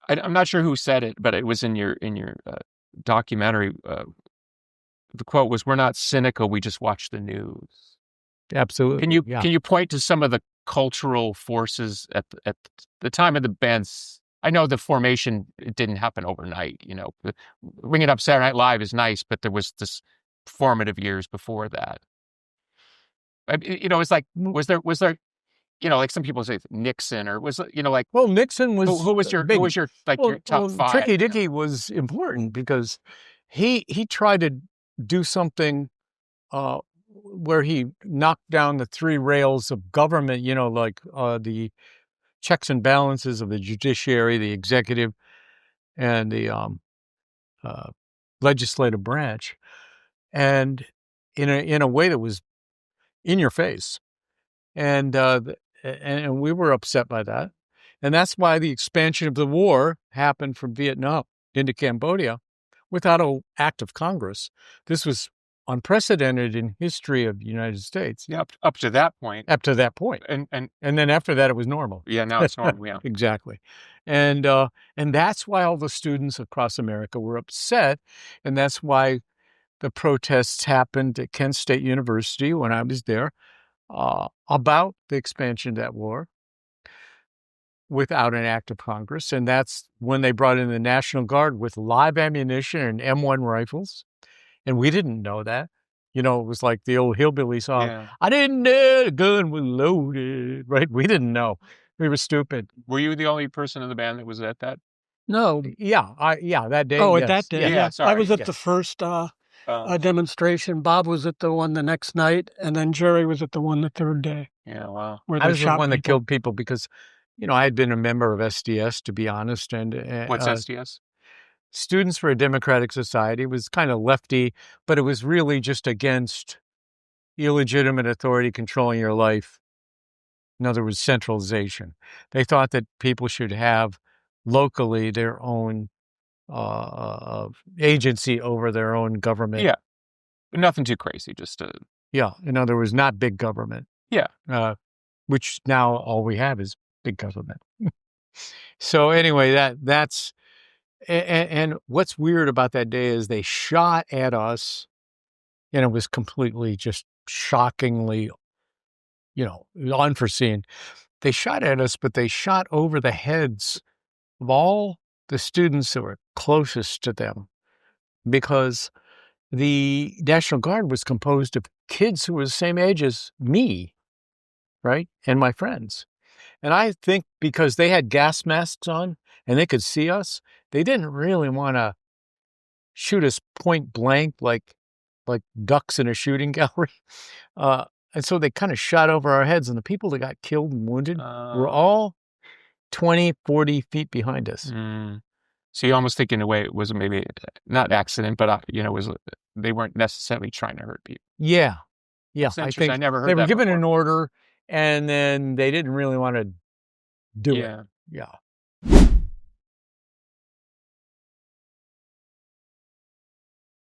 I'm not sure who said it, but it was in your documentary. The quote was, "We're not cynical. We just watch the news." Absolutely. Can you point to some of the cultural forces at the time of the band's? I know the formation, it didn't happen overnight. Bringing up Saturday Night Live is nice, but there was this formative years before that. It's like, was there, like some people say Nixon, or was, like, well, Nixon was who was your your top five? Tricky Dicky was important because he tried to do something where he knocked down the three rails of government, like the checks and balances of the judiciary, the executive, and the legislative branch, and in a way that was in your face, and we were upset by that, and that's why the expansion of the war happened from Vietnam into Cambodia without an act of Congress. This was unprecedented in history of the United States. Yeah, up to that point. Up to that point, and then after that, it was normal. Yeah, now it's normal. Yeah, exactly, and that's why all the students across America were upset, and that's why the protests happened at Kent State University when I was there about the expansion of that war without an act of Congress, and that's when they brought in the National Guard with live ammunition and M1 rifles. And we didn't know that. It was like the old hillbilly song. Yeah. I didn't know the gun was loaded, right? We didn't know. We were stupid. Were you the only person in the band that was at that? No. Yeah, that day. Oh, yes. at that day. Yeah, sorry. I was at the first demonstration. Bob was at the one the next night, and then Jerry was at the one the third day. Yeah, wow. I was the one that killed people because, I had been a member of SDS, to be honest. And what's SDS? Students for a Democratic Society. It was kind of lefty, but it was really just against illegitimate authority controlling your life. In other words, centralization. They thought that people should have locally their own agency over their own government. Yeah, but nothing too crazy. Just yeah. In other words, not big government. Yeah. Which now all we have is big government. So anyway, that's. And what's weird about that day is they shot at us, and it was completely just shockingly, unforeseen. They shot at us, but they shot over the heads of all the students that were closest to them, because the National Guard was composed of kids who were the same age as me, right, and my friends. And I think because they had gas masks on and they could see us, they didn't really want to shoot us point blank like ducks in a shooting gallery. And so they kind of shot over our heads, and the people that got killed and wounded were all 20, 40 feet behind us. So you almost think in a way it was maybe not accident, but they weren't necessarily trying to hurt people. Yeah. I think I never heard they were that given before. an order, and then they didn't really want to do it. Yeah.